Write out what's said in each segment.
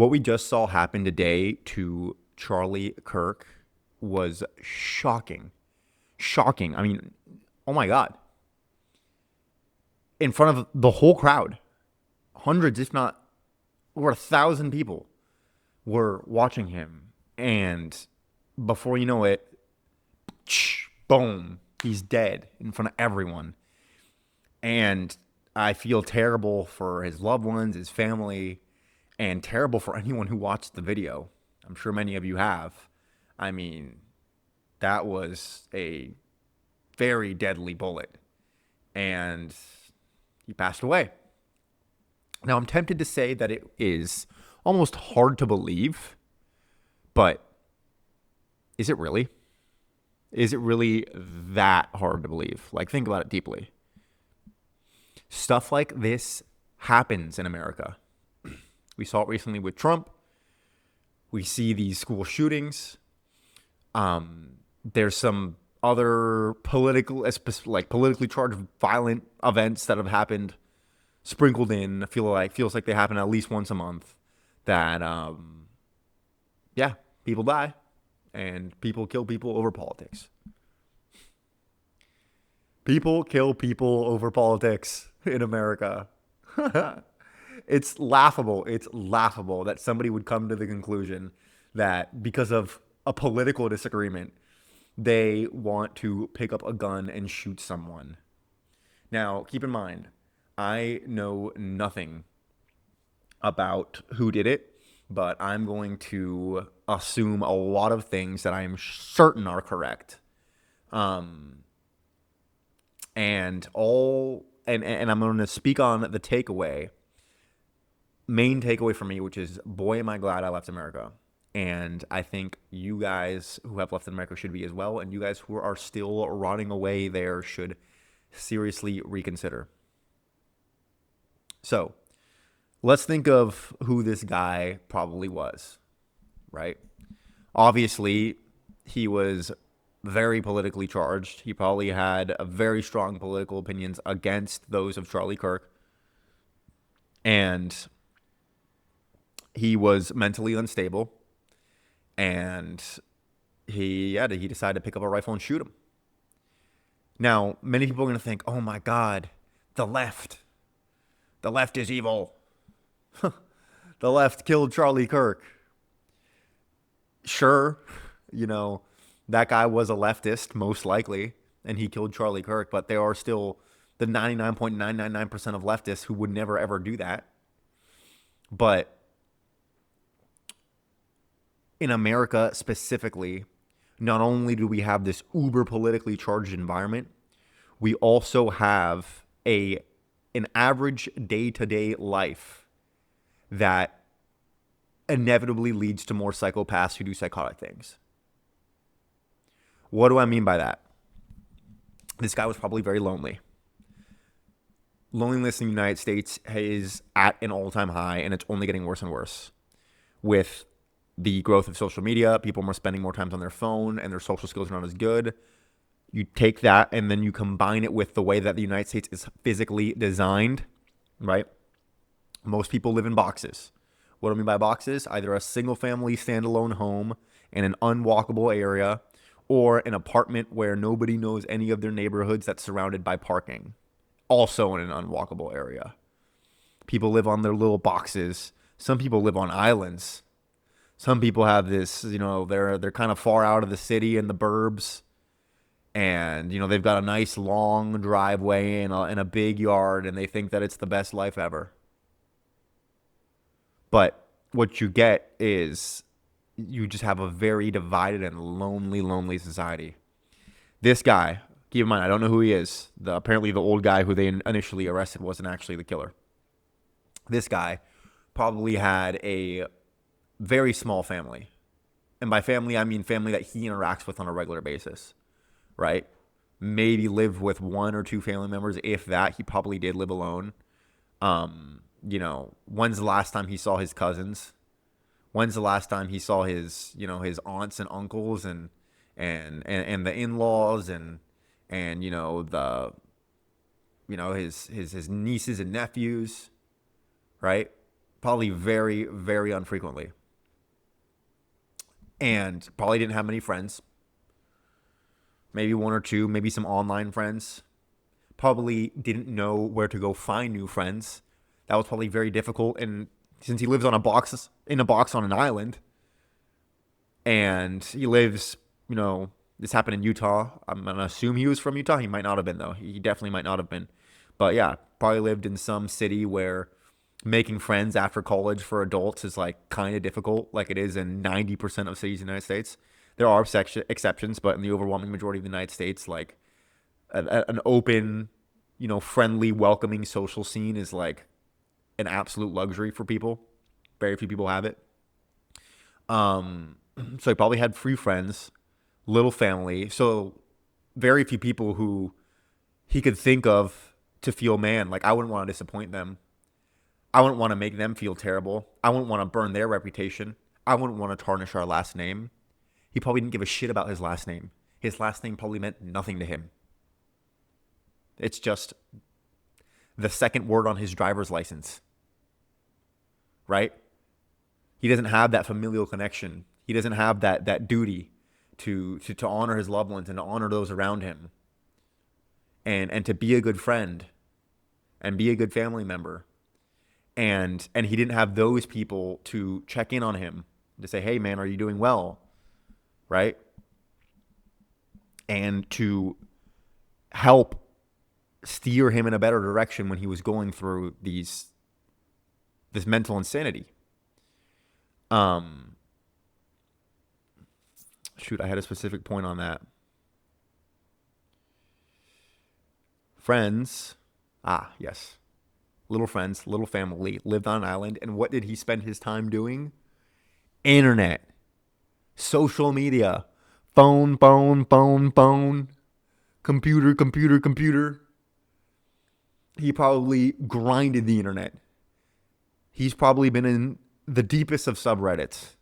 What we just saw happen today to Charlie Kirk was shocking. Shocking. I mean, oh my God. In front of the whole crowd, hundreds, if not over 1,000 people were watching him. And before you know it, boom, he's dead in front of everyone. And I feel terrible for his loved ones, his family, and terrible for anyone who watched the video. I'm sure many of you have. I mean, that was a very deadly bullet. And he passed away. Now, I'm tempted to say that it is almost hard to believe, but is it really? Is it really that hard to believe? Like, think about it deeply. Stuff like this happens in America. We saw it recently with Trump. We see these school shootings. There's some other politically charged violent events that have happened sprinkled in. Feels like they happen at least once a month. That people die and people kill people over politics. People kill people over politics in America. It's laughable. It's laughable that somebody would come to the conclusion that because of a political disagreement, they want to pick up a gun and shoot someone. Now, keep in mind, I know nothing about who did it, but I'm going to assume a lot of things that I am certain are correct. And I'm going to speak on the main takeaway for me, which is, boy, am I glad I left America. And I think you guys who have left America should be as well. And you guys who are still rotting away there should seriously reconsider. So let's think of who this guy probably was, right? Obviously, he was very politically charged. He probably had a very strong political opinions against those of Charlie Kirk. And he was mentally unstable. And he decided to pick up a rifle and shoot him. Now, many people are going to think, oh my God, the left. The left is evil. The left killed Charlie Kirk. Sure, that guy was a leftist, most likely, and he killed Charlie Kirk, but there are still the 99.999% of leftists who would never, ever do that. But in America specifically, not only do we have this uber politically charged environment, we also have an average day-to-day life that inevitably leads to more psychopaths who do psychotic things. What do I mean by that? This guy was probably very lonely. Loneliness in the United States is at an all-time high, and it's only getting worse and worse. With the growth of social media, people are spending more time on their phone, and their social skills are not as good. You take that, and then you combine it with the way that the United States is physically designed, right? Most people live in boxes. What do I mean by boxes? Either a single-family standalone home in an unwalkable area, or an apartment where nobody knows any of their neighborhoods that's surrounded by parking, also in an unwalkable area. People live on their little boxes. Some people live on islands. Some people have this, they're kind of far out of the city in the burbs. And, they've got a nice long driveway and a big yard, and they think that it's the best life ever. But what you get is you just have a very divided and lonely society. This guy, keep in mind, I don't know who he is. Apparently the old guy who they initially arrested wasn't actually the killer. This guy probably had a very small family. And by family, I mean family that he interacts with on a regular basis, right? Maybe lived with one or two family members, if that. He probably did live alone. When's the last time he saw his cousins? When's the last time he saw his aunts and uncles and the in-laws and his nieces and nephews, right? Probably very, very infrequently. And probably didn't have many friends. Maybe one or two, maybe some online friends. Probably didn't know where to go find new friends. That was probably very difficult. And since he lives in a box on an island, and he lives, this happened in Utah. I'm gonna assume he was from Utah. He might not have been though. He definitely might not have been. But yeah, probably lived in some city where making friends after college for adults is like kind of difficult, like it is in 90% of cities in the United States. There are exceptions, but in the overwhelming majority of the United States, like an open, friendly, welcoming social scene is like an absolute luxury for people. Very few people have it. So he probably had few friends, little family. So very few people who he could think of to feel, man, like I wouldn't want to disappoint them. I wouldn't want to make them feel terrible. I wouldn't want to burn their reputation. I wouldn't want to tarnish our last name. He probably didn't give a shit about his last name. His last name probably meant nothing to him. It's just the second word on his driver's license, right? He doesn't have that familial connection. He doesn't have that duty to honor his loved ones and to honor those around him, and to be a good friend and be a good family member. And he didn't have those people to check in on him, to say, hey man, are you doing well? Right? And to help steer him in a better direction when he was going through this mental insanity. Shoot, I had a specific point on that. Friends. Yes. Little friends, little family, lived on an island. And what did he spend his time doing? Internet. Social media. Phone. Computer. He probably grinded the internet. He's probably been in the deepest of subreddits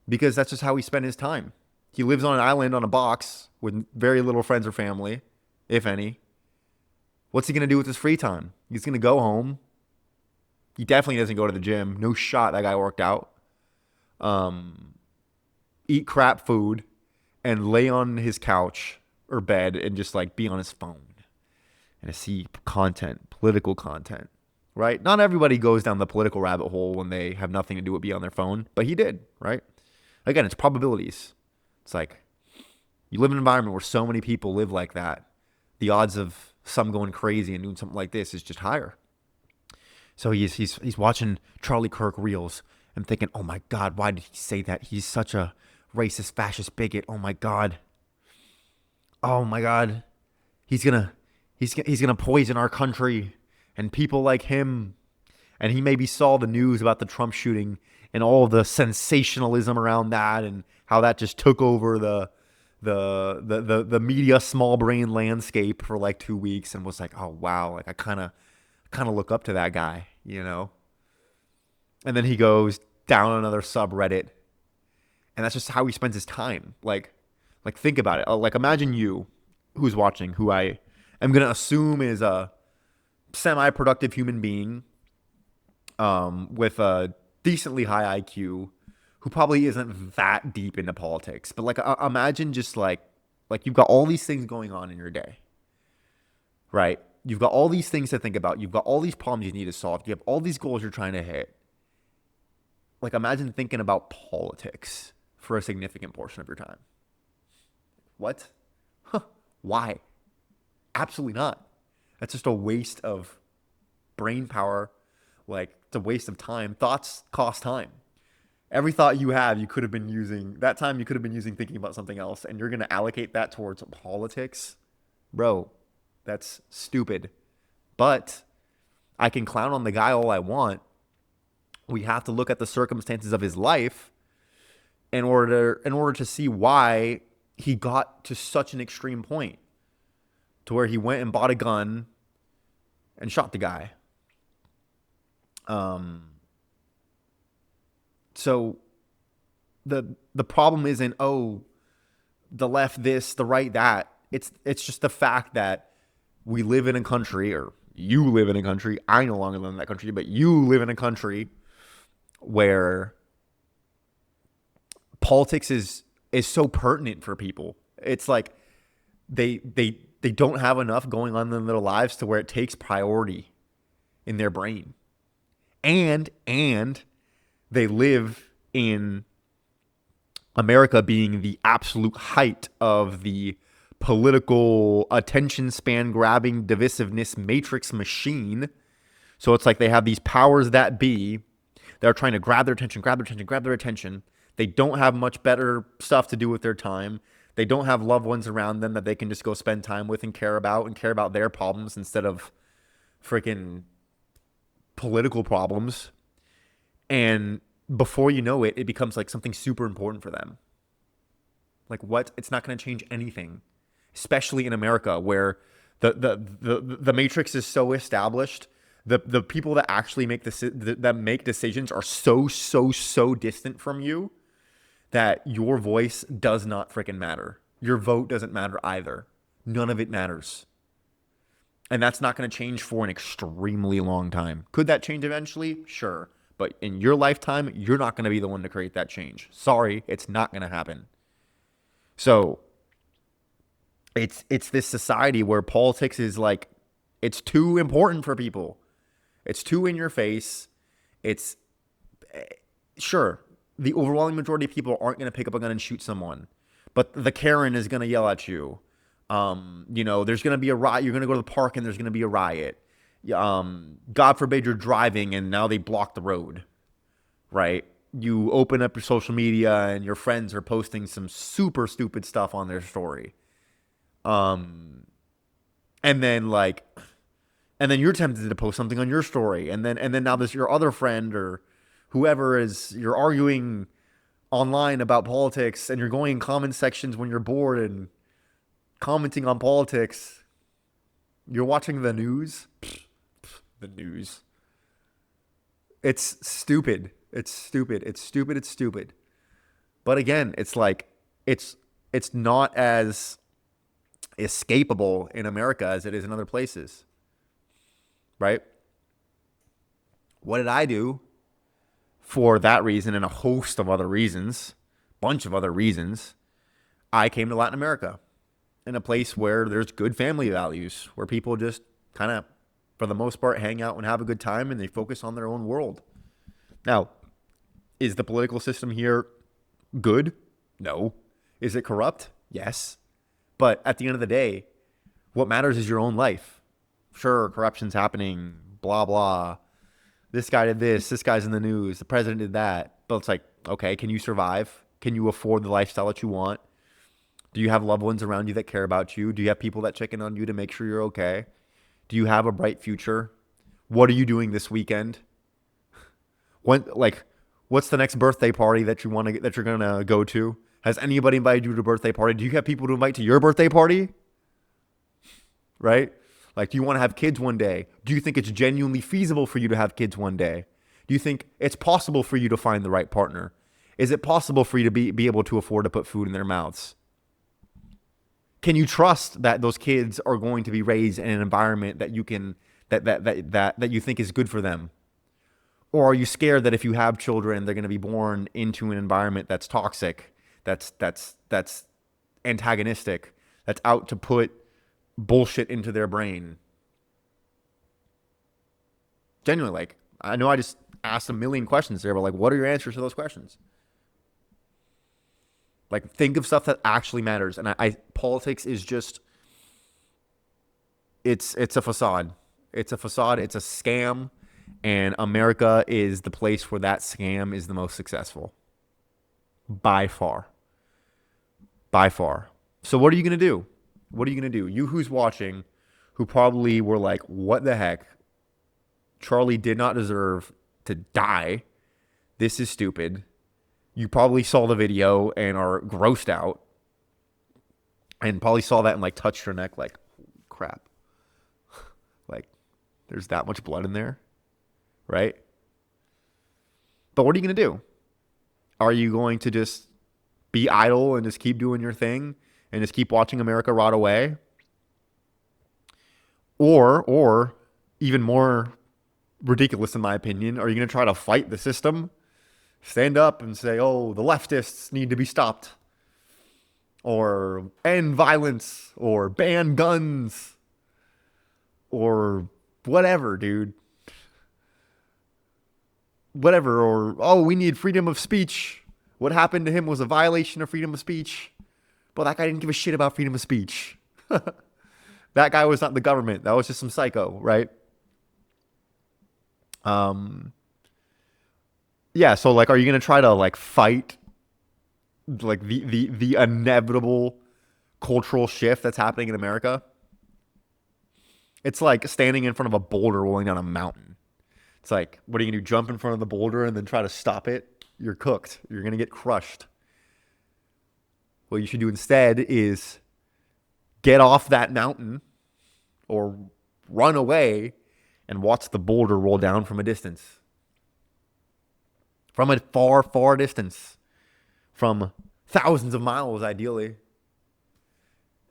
because that's just how he spent his time. He lives on an island on a box with very little friends or family, if any. What's he going to do with his free time? He's going to go home. He definitely doesn't go to the gym. No shot that guy worked out. Eat crap food and lay on his couch or bed and just like be on his phone and to see content, political content, right? Not everybody goes down the political rabbit hole when they have nothing to do but be on their phone, but he did, right? Again, it's probabilities. It's like you live in an environment where so many people live like that. The odds of some going crazy and doing something like this is just higher. So he's watching Charlie Kirk reels and thinking, oh my God, why did he say that? He's such a racist, fascist bigot. Oh my God. He's gonna poison our country and people like him. And he maybe saw the news about the Trump shooting and all the sensationalism around that and how that just took over the media small brain landscape for like 2 weeks and was like, oh wow, like I kind of look up to that guy, And then he goes down another subreddit, and that's just how he spends his time. Like think about it. Like imagine you, who's watching, who I am gonna assume is a semi-productive human being, with a decently high IQ, who probably isn't that deep into politics. But like imagine just like you've got all these things going on in your day, right? You've got all these things to think about. You've got all these problems you need to solve. You have all these goals you're trying to hit. Like imagine thinking about politics for a significant portion of your time. What? Why? Absolutely not. That's just a waste of brain power. Like it's a waste of time. Thoughts cost time. Every thought you have, you could have been using thinking about something else, and you're going to allocate that towards politics? Bro, that's stupid. But I can clown on the guy all I want. We have to look at the circumstances of his life in order to see why he got to such an extreme point to where he went and bought a gun and shot the guy. So the problem isn't, the left this, the right that. It's just the fact that we live in a country, or you live in a country. I no longer live in that country, but you live in a country where politics is so pertinent for people. It's like they don't have enough going on in their lives to where it takes priority in their brain. And they live in America being the absolute height of the political attention span grabbing divisiveness matrix machine. So it's like they have these powers that be that are trying to grab their attention, grab their attention, grab their attention. They don't have much better stuff to do with their time. They don't have loved ones around them that they can just go spend time with and care about their problems instead of freaking political problems. And before you know it, it becomes like something super important for them. Like what? It's not going to change anything, especially in America where the matrix is so established. The people that actually that make decisions are so distant from you that your voice does not freaking matter. Your vote doesn't matter either. None of it matters. And that's not going to change for an extremely long time. Could that change eventually? Sure. But in your lifetime, you're not going to be the one to create that change. Sorry, it's not going to happen. So it's this society where politics is like, it's too important for people. It's too in your face. It's sure, the overwhelming majority of people aren't going to pick up a gun and shoot someone, but the Karen is going to yell at you. There's going to be a riot. You're going to go to the park and there's going to be a riot. God forbid you're driving and now they block the road, right? You open up your social media and your friends are posting some super stupid stuff on their story. And then you're tempted to post something on your story. And then now this, your other friend or whoever you're arguing online about politics and you're going in comment sections when you're bored and commenting on politics. You're watching the news. The news. It's stupid. It's stupid. It's stupid. It's stupid. But again, it's like, it's not as escapable in America as it is in other places. Right? What did I do for that reason and a host of other reasons, bunch of other reasons? I came to Latin America in a place where there's good family values, where people just kind of, for the most part, hang out and have a good time and they focus on their own world. Now, is the political system here good? No. Is it corrupt? Yes. But at the end of the day, what matters is your own life. Sure, corruption's happening, blah, blah. This guy did this guy's in the news, the president did that. But it's like, okay, can you survive? Can you afford the lifestyle that you want? Do you have loved ones around you that care about you? Do you have people that check in on you to make sure you're okay? Do you have a bright future? What are you doing this weekend? What's the next birthday party that you're gonna go to? Has anybody invited you to a birthday party? Do you have people to invite to your birthday party? Right? Like, do you want to have kids one day? Do you think it's genuinely feasible for you to have kids one day? Do you think it's possible for you to find the right partner? Is it possible for you to be able to afford to put food in their mouths? Can you trust that those kids are going to be raised in an environment that you can that you think is good for them? Or are you scared that if you have children, they're going to be born into an environment that's toxic, that's antagonistic, that's out to put bullshit into their brain? Genuinely, like, I know I just asked a million questions there, but like, what are your answers to those questions? Like, think of stuff that actually matters. And politics is just, it's a facade. It's a facade. It's a scam. And America is the place where that scam is the most successful. By far. By far. So what are you going to do? What are you going to do? You who's watching, who probably were like, what the heck? Charlie did not deserve to die. This is stupid. You probably saw the video and are grossed out. And probably saw that and like touched your neck like, crap. Like, there's that much blood in there. Right? But what are you going to do? Are you going to just be idle and just keep doing your thing and just keep watching America rot away? Or even more ridiculous in my opinion, are you going to try to fight the system stand up and say, oh, the leftists need to be stopped, or end violence, or ban guns, or whatever, dude. Whatever, or, oh, we need freedom of speech. What happened to him was a violation of freedom of speech. But that guy didn't give a shit about freedom of speech. That guy was not the government. That was just some psycho, right? Yeah, so like, are you gonna try to like fight like the inevitable cultural shift that's happening in America? It's like standing in front of a boulder rolling down a mountain. It's like, what are you gonna do? Jump in front of the boulder and then try to stop it? You're cooked. You're gonna get crushed. What you should do instead is get off that mountain or run away and watch the boulder roll down from a distance. From a far, far distance. From thousands of miles, ideally.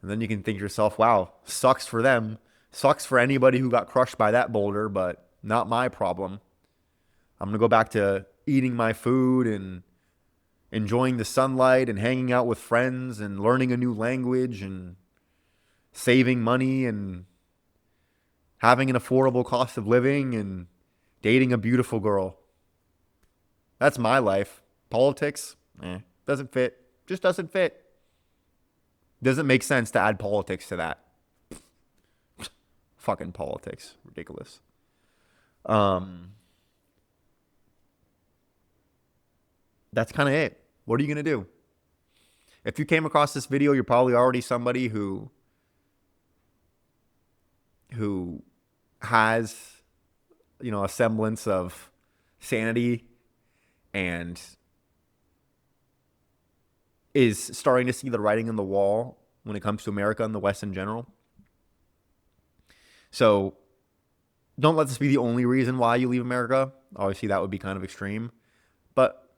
And then you can think to yourself, wow, sucks for them. Sucks for anybody who got crushed by that boulder, but not my problem. I'm going to go back to eating my food and enjoying the sunlight and hanging out with friends and learning a new language and saving money and having an affordable cost of living and dating a beautiful girl. That's my life. Politics, doesn't fit. Just doesn't fit. Doesn't make sense to add politics to that. Fucking politics. Ridiculous. That's kind of it. What are you going to do? If you came across this video, you're probably already somebody who has, a semblance of sanity and is starting to see the writing on the wall when it comes to America and the West in general. So don't let this be the only reason why you leave America. Obviously, that would be kind of extreme. But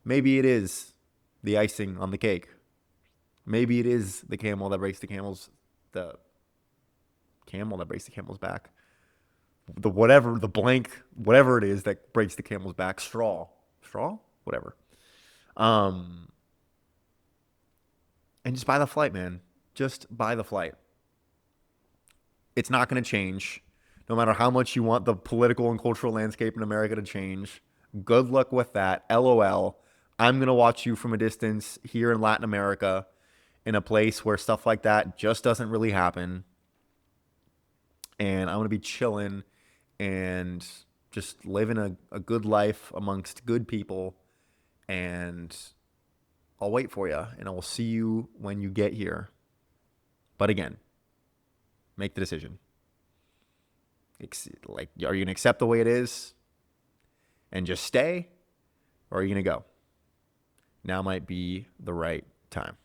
maybe it is the icing on the cake. Maybe it is the camel that breaks the camel's back. Whatever it is that breaks the camel's back. Straw, whatever. And just buy the flight, man. Just buy the flight. It's not going to change. No matter how much you want the political and cultural landscape in America to change. Good luck with that. LOL. I'm going to watch you from a distance here in Latin America in a place where stuff like that just doesn't really happen. And I'm going to be chilling and just living a good life amongst good people. And I'll wait for you. And I will see you when you get here. But again, make the decision. Like, are you going to accept the way it is and just stay? Or are you going to go? Now might be the right time.